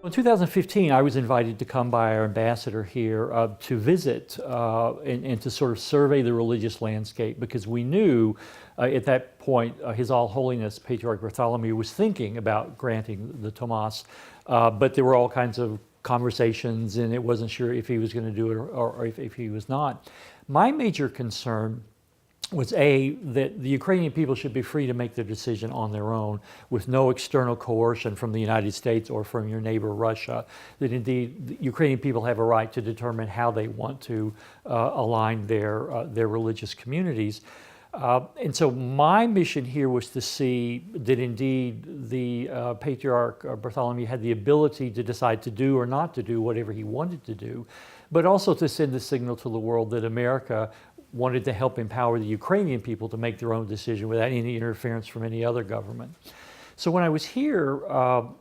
In 2015, I was invited to come by our ambassador here to visit and to sort of survey the religious landscape, because we knew at that point His All Holiness Patriarch Bartholomew was thinking about granting the Tomas, but there were all kinds of conversations and it wasn't sure if he was going to do it or if he was not. My major concern was that the Ukrainian people should be free to make their decision on their own with no external coercion from the United States or from your neighbor Russia, that indeed the Ukrainian people have a right to determine how they want to align their religious communities. And so my mission here was to see that indeed the Patriarch Bartholomew had the ability to decide to do or not to do whatever he wanted to do, but also to send the signal to the world that America wanted to help empower the Ukrainian people to make their own decision without any interference from any other government. So when I was here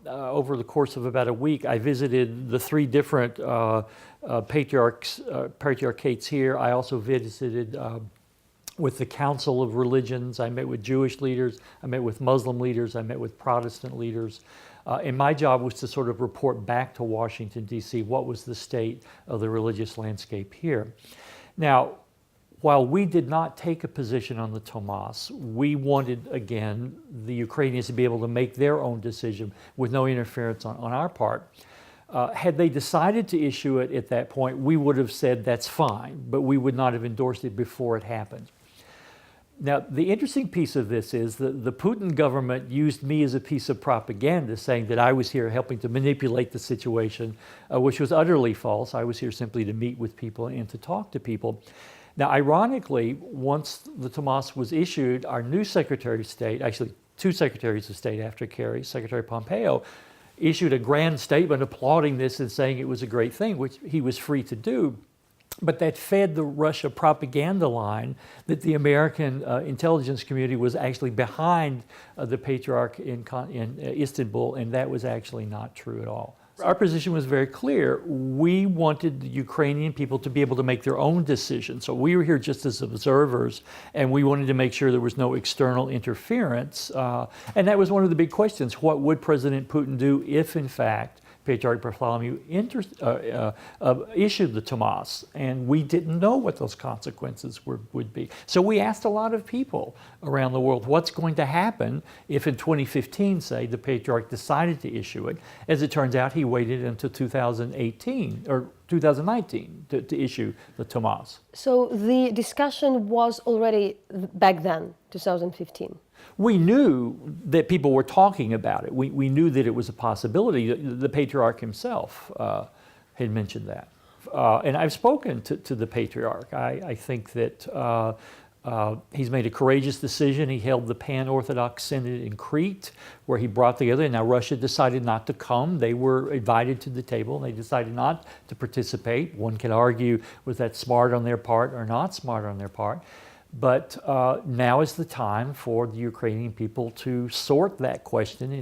over the course of about a week, I visited the three different patriarchates here. I also visited with the Council of Religions. I met with Jewish leaders, I met with Muslim leaders, I met with Protestant leaders. And my job was to sort of report back to Washington, D.C., what was the state of the religious landscape here. Now, while we did not take a position on the Tomas, we wanted, again, the Ukrainians to be able to make their own decision with no interference on our part. Had they decided to issue it at that point, we would have said that's fine, but we would not have endorsed it before it happened. Now, the interesting piece of this is that the Putin government used me as a piece of propaganda, saying that I was here helping to manipulate the situation, which was utterly false. I was here simply to meet with people and to talk to people. Now, ironically, once the Tomas was issued, our new Secretary of State, actually two Secretaries of State after Kerry, Secretary Pompeo, issued a grand statement applauding this and saying it was a great thing, which he was free to do. But that fed the Russia propaganda line that the American intelligence community was actually behind the Patriarch in Istanbul, and that was actually not true at all. Our position was very clear. We wanted the Ukrainian people to be able to make their own decision. So we were here just as observers, and we wanted to make sure there was no external interference. And that was one of the big questions. What would President Putin do if, in fact, Patriarch Bartholomew issued the Tomas, and we didn't know what those consequences would be. So we asked a lot of people around the world, what's going to happen if in 2015, say, the Patriarch decided to issue it? As it turns out, he waited until 2018 or 2019 to issue the Tomas. So the discussion was already back then, 2015? We knew that people were talking about it. We knew that it was a possibility. The Patriarch himself had mentioned that. And I've spoken to the Patriarch. I think that he's made a courageous decision. He held the Pan-Orthodox Synod in Crete, where he brought together, and now Russia decided not to come. They were invited to the table, and they decided not to participate. One can argue, was that smart on their part or not smart on their part? But now is the time for the Ukrainian people to sort that question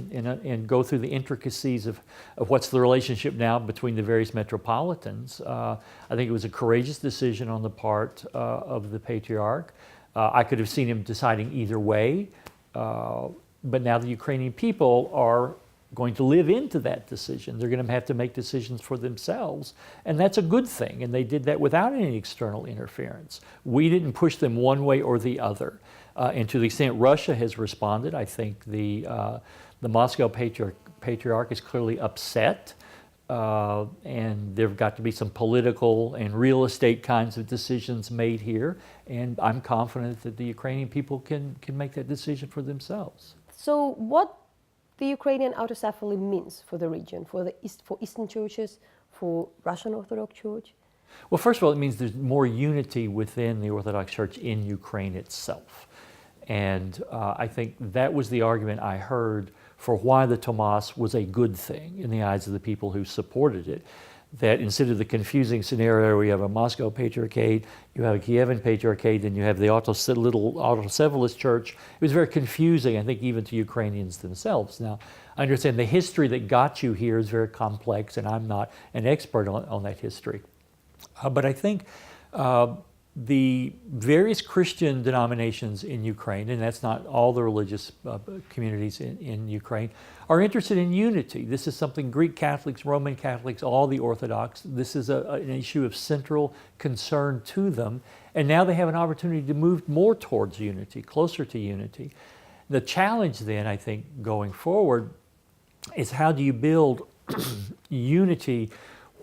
and go through the intricacies of what's the relationship now between the various metropolitans. I think it was a courageous decision on the part of the Patriarch. I could have seen him deciding either way, but now the Ukrainian people are going to live into that decision. They're going to have to make decisions for themselves, and that's a good thing, and they did that without any external interference. We didn't push them one way or the other, and to the extent Russia has responded, I think the Moscow Patriarch is clearly upset, and there have got to be some political and real estate kinds of decisions made here, and I'm confident that the Ukrainian people can make that decision for themselves. So what the Ukrainian autocephaly means for the region, for Eastern churches, for Russian Orthodox Church? Well, first of all, it means there's more unity within the Orthodox Church in Ukraine itself. And I think that was the argument I heard for why the Tomas was a good thing in the eyes of the people who supported it. That instead of the confusing scenario where you have a Moscow Patriarchate, you have a Kievan Patriarchate, and you have the little autocephalous church, it was very confusing, I think, even to Ukrainians themselves. Now, I understand the history that got you here is very complex, and I'm not an expert on that history. But I think the various Christian denominations in Ukraine, and that's not all the religious communities in Ukraine, are interested in unity. This is something Greek Catholics, Roman Catholics, all the Orthodox, this is an issue of central concern to them. And now they have an opportunity to move more towards unity, closer to unity. The challenge then, I think, going forward is how do you build unity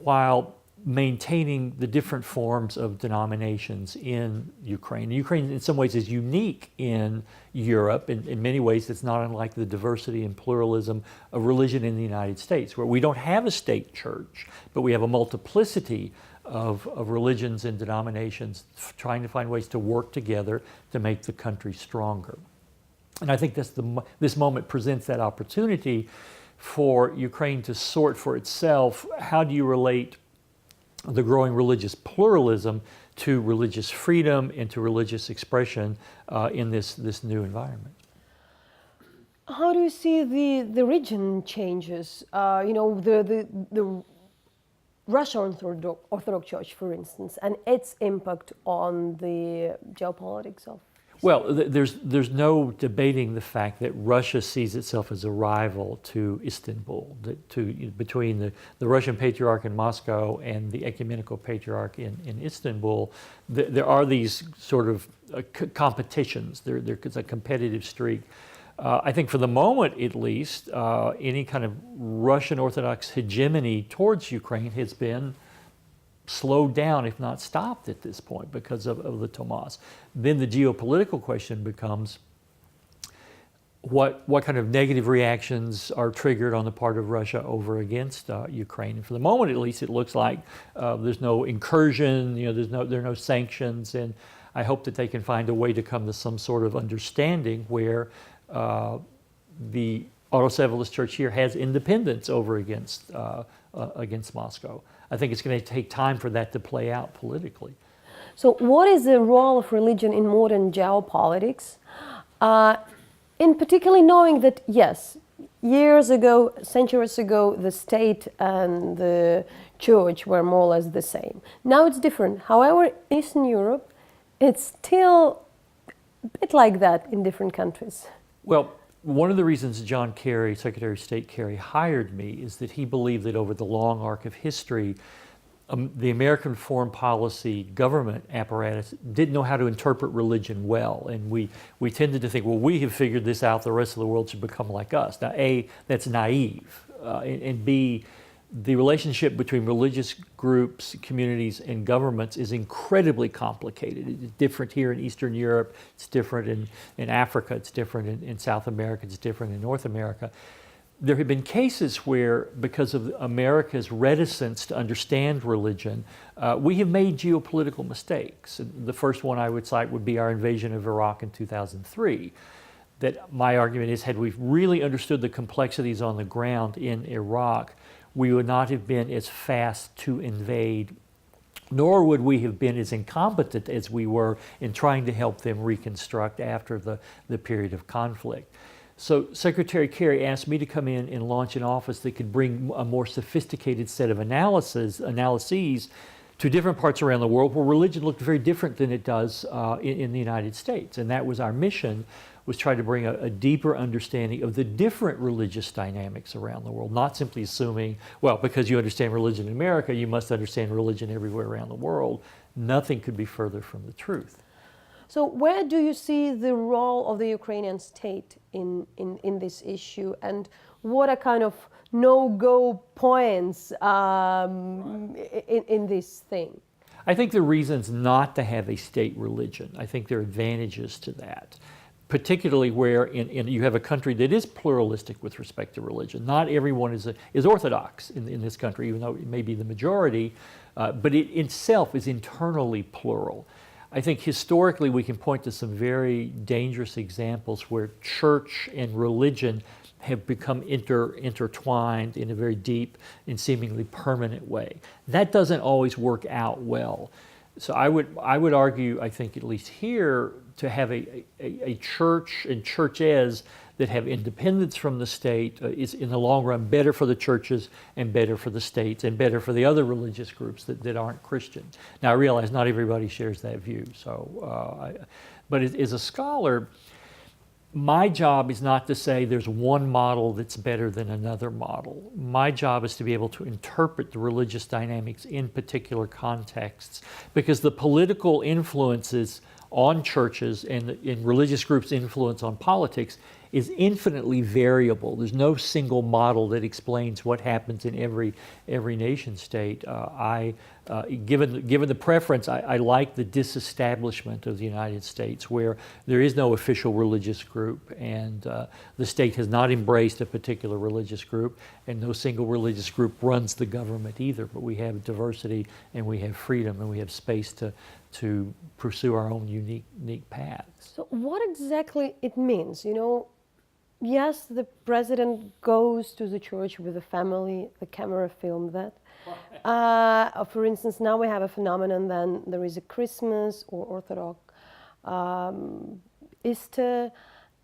while maintaining the different forms of denominations in Ukraine. Ukraine in some ways is unique in Europe. In many ways it's not unlike the diversity and pluralism of religion in the United States, where we don't have a state church, but we have a multiplicity of religions and denominations trying to find ways to work together to make the country stronger. And I think this moment presents that opportunity for Ukraine to sort for itself, how do you relate the growing religious pluralism to religious freedom and to religious expression in this new environment. How do you see the region changes? The Russian Orthodox Church, for instance, and its impact on the geopolitics of. Well, there's no debating the fact that Russia sees itself as a rival to Istanbul, between the Russian Patriarch in Moscow and the Ecumenical Patriarch in Istanbul. There are these sort of competitions. There's a competitive streak. I think for the moment, at least, any kind of Russian Orthodox hegemony towards Ukraine has been slowed down, if not stopped at this point, because of the Tomas. Then the geopolitical question becomes what kind of negative reactions are triggered on the part of Russia over against Ukraine. And for the moment, at least, it looks like there's no incursion, there are no sanctions, and I hope that they can find a way to come to some sort of understanding where the Autocephalous Church here has independence over against Moscow. I think it's going to take time for that to play out politically. So what is the role of religion in modern geopolitics? In particularly knowing that, yes, years ago, centuries ago, the state and the church were more or less the same. Now it's different. However, Eastern Europe, it's still a bit like that in different countries. Well, one of the reasons John Kerry, Secretary of State Kerry, hired me is that he believed that over the long arc of history, the American foreign policy government apparatus didn't know how to interpret religion well. And we tended to think, well, we have figured this out, the rest of the world should become like us. Now, A, that's naive. And B, the relationship between religious groups, communities, and governments is incredibly complicated. It's different here in Eastern Europe, it's different in Africa, it's different in South America, it's different in North America. There have been cases where, because of America's reticence to understand religion, we have made geopolitical mistakes. The first one I would cite would be our invasion of Iraq in 2003. That my argument is, had we really understood the complexities on the ground in Iraq, we would not have been as fast to invade, nor would we have been as incompetent as we were in trying to help them reconstruct after the period of conflict. So Secretary Kerry asked me to come in and launch an office that could bring a more sophisticated set of analyses to different parts around the world where religion looked very different than it does in the United States. And that was our mission, was try to bring a deeper understanding of the different religious dynamics around the world, not simply assuming, well, because you understand religion in America, you must understand religion everywhere around the world. Nothing could be further from the truth. So where do you see the role of the Ukrainian state in this issue, and what are kind of no-go points in this thing? I think there are reasons not to have a state religion. I think there are advantages to that, particularly where you have a country that is pluralistic with respect to religion. Not everyone is Orthodox in this country, even though it may be the majority, but it itself is internally plural. I think historically we can point to some very dangerous examples where church and religion have become intertwined in a very deep and seemingly permanent way. That doesn't always work out well. So I would argue, I think at least here, to have a church and churches that have independence from the state is in the long run better for the churches and better for the states and better for the other religious groups that aren't Christian. Now, I realize not everybody shares that view, but as a scholar, my job is not to say there's one model that's better than another model. My job is to be able to interpret the religious dynamics in particular contexts, because the political influences on churches and in religious groups' influence on politics is infinitely variable. There's no single model that explains what happens in every nation state. Given the preference, I like the disestablishment of the United States, where there is no official religious group, and the state has not embraced a particular religious group, and no single religious group runs the government either. But we have diversity, and we have freedom, and we have space to pursue our own unique paths. So what exactly it means? Yes, the president goes to the church with the family, the camera filmed that. For instance, now we have a phenomenon, then there is a Christmas or Orthodox Easter,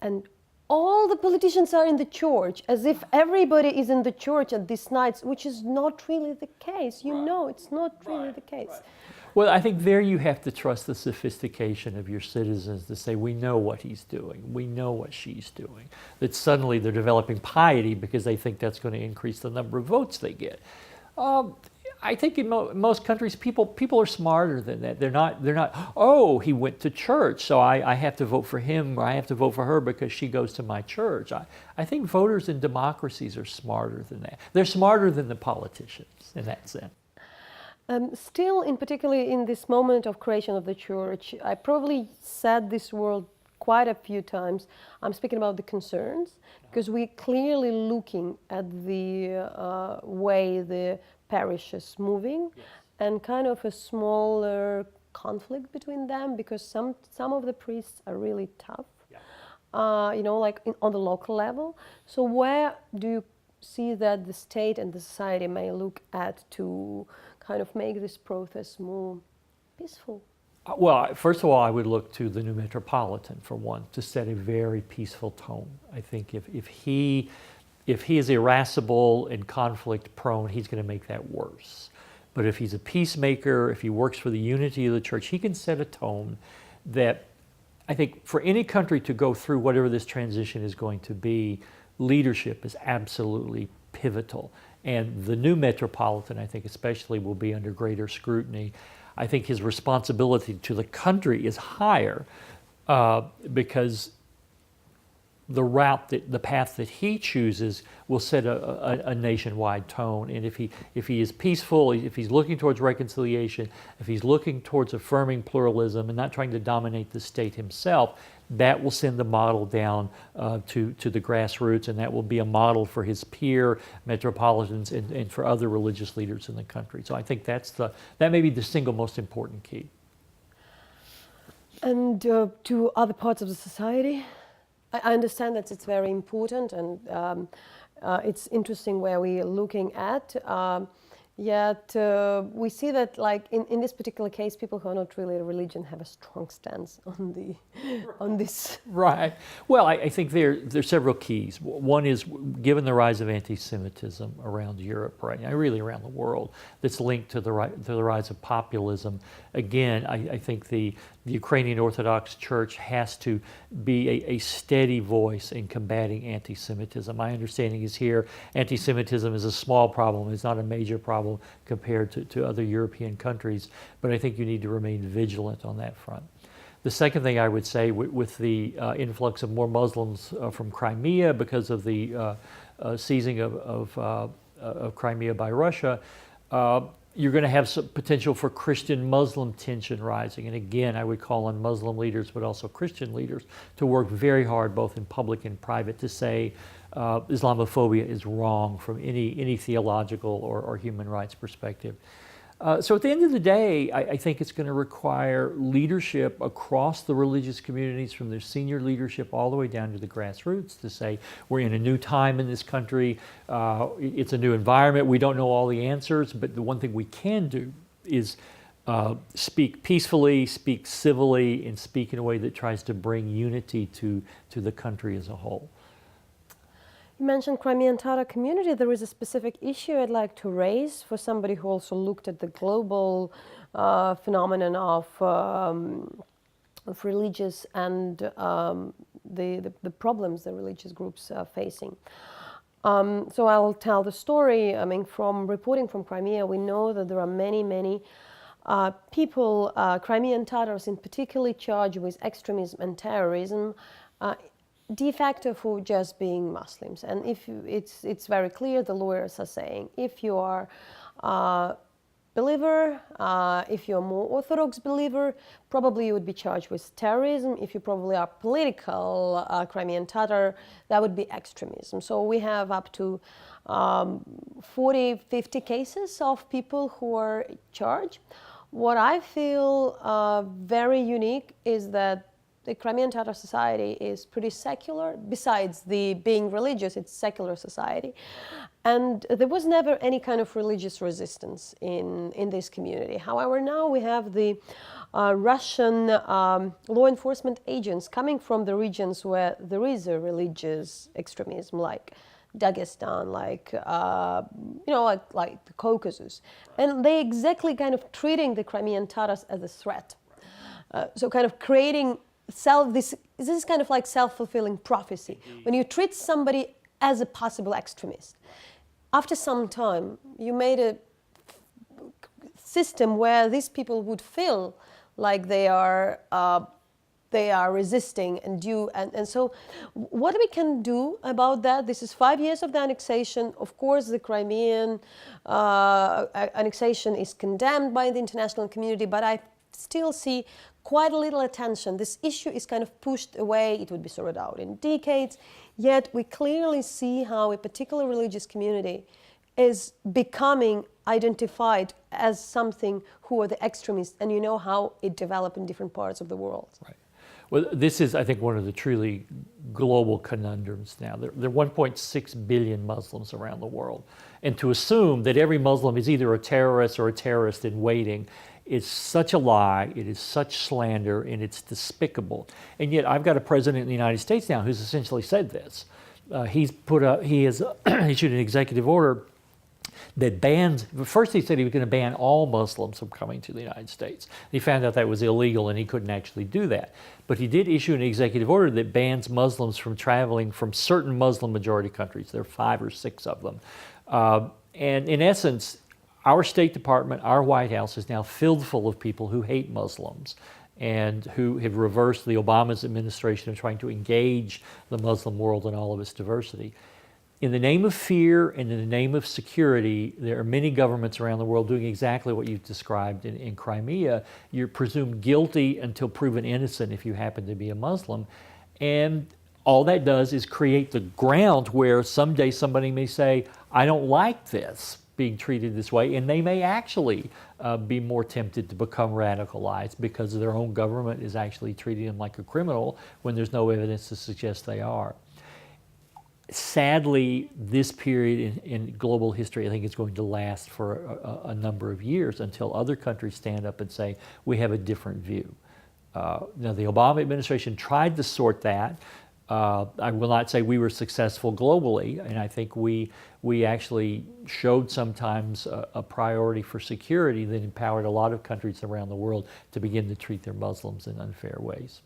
and all the politicians are in the church, as if everybody is in the church at these nights, which is not really the case. It's not really the case. Right. Well, I think there you have to trust the sophistication of your citizens to say, we know what he's doing, we know what she's doing. That suddenly they're developing piety because they think that's going to increase the number of votes they get. I think in most countries, people are smarter than that. They're not, oh, he went to church, so I have to vote for him, or I have to vote for her because she goes to my church. I think voters in democracies are smarter than that. They're smarter than the politicians in that sense. Still, particularly in this moment of creation of the church, I probably said this word quite a few times. I'm speaking about the concerns, because we're clearly looking at the way the parish is moving, yes, and kind of a smaller conflict between them, because some of the priests are really tough, yeah, on the local level. So where do you see that the state and the society may look at to kind of make this process more peaceful? Well, first of all, I would look to the new metropolitan, for one, to set a very peaceful tone. I think if he is irascible and conflict prone, he's going to make that worse. But if he's a peacemaker, if he works for the unity of the church, he can set a tone that, I think, for any country to go through whatever this transition is going to be, leadership is absolutely pivotal. And the new metropolitan, I think especially, will be under greater scrutiny. I think his responsibility to the country is higher because the path that he chooses will set a nationwide tone. And if he is peaceful, if he's looking towards reconciliation, if he's looking towards affirming pluralism and not trying to dominate the state himself, that will send the model down to the grassroots, and that will be a model for his peer metropolitans and for other religious leaders in the country. So I think that may be the single most important key. And to other parts of the society? I understand that it's very important, and it's interesting where we are looking at. Yet we see that, like in this particular case, people who are not really a religion have a strong stance on this. Right. Well, I think there's several keys. One is, given the rise of anti-Semitism around Europe right now, really around the world, that's linked to the rise of populism. Again, I think the Ukrainian Orthodox Church has to be a steady voice in combating anti-Semitism. My understanding is here, anti-Semitism is a small problem. It's not a major problem compared to other European countries, but I think you need to remain vigilant on that front. The second thing I would say, with the influx of more Muslims from Crimea because of the seizing of Crimea by Russia, you're going to have some potential for Christian-Muslim tension rising. And again, I would call on Muslim leaders, but also Christian leaders, to work very hard, both in public and private, to say Islamophobia is wrong from any theological or human rights perspective. So at the end of the day, I think it's going to require leadership across the religious communities, from their senior leadership all the way down to the grassroots, to say we're in a new time in this country, it's a new environment, we don't know all the answers, but the one thing we can do is speak peacefully, speak civilly, and speak in a way that tries to bring unity to the country as a whole. You mentioned Crimean Tatar community. There is a specific issue I'd like to raise for somebody who also looked at the global phenomenon of religious and the problems the religious groups are facing. So I'll tell the story. I mean, from reporting from Crimea, we know that there are many people, Crimean Tatars in particular, charged with extremism and terrorism, de facto for just being Muslims. And if it's very clear, the lawyers are saying, if you are believer, if you're a more orthodox believer, probably you would be charged with terrorism. If you probably are political Crimean Tatar, that would be extremism. So we have up to 40, 50 cases of people who are charged. What I feel very unique is that the Crimean Tatar society is pretty secular. Besides the being religious, it's secular society. And there was never any kind of religious resistance in this community. However, now we have the Russian law enforcement agents coming from the regions where there is a religious extremism, like Dagestan, like like the Caucasus, and they exactly kind of treating the Crimean Tatars as a threat. So kind of creating this is kind of like self-fulfilling prophecy. When you treat somebody as a possible extremist, after some time you made a system where these people would feel like they are resisting and so what we can do about that? This is 5 years of the annexation. Of course, the Crimean annexation is condemned by the international community, but I still see quite a little attention. This issue is kind of pushed away. It would be sorted out in decades. Yet we clearly see how a particular religious community is becoming identified as something who are the extremists, and you know how it developed in different parts of the world. Right. Well, this is, I think, one of the truly global conundrums now. There are 1.6 billion Muslims around the world. And to assume that every Muslim is either a terrorist or a terrorist in waiting is such a lie, it is such slander, and it's despicable. And yet I've got a president in the United States now who's essentially said this. He has issued an executive order that bans, first he said he was going to ban all Muslims from coming to the United States. He found out that was illegal and he couldn't actually do that. But he did issue an executive order that bans Muslims from traveling from certain Muslim majority countries. There are 5 or 6 of them. And in essence, our State Department, our White House is now filled full of people who hate Muslims and who have reversed the Obama administration of trying to engage the Muslim world in all of its diversity. In the name of fear and in the name of security, there are many governments around the world doing exactly what you've described in Crimea. You're presumed guilty until proven innocent if you happen to be a Muslim. And all that does is create the ground where someday somebody may say, I don't like this, being treated this way, and they may actually be more tempted to become radicalized because their own government is actually treating them like a criminal when there's no evidence to suggest they are. Sadly, this period in global history, I think, is going to last for a number of years until other countries stand up and say, we have a different view. Now, the Obama administration tried to sort that. I will not say we were successful globally, and I think we actually showed sometimes a priority for security that empowered a lot of countries around the world to begin to treat their Muslims in unfair ways.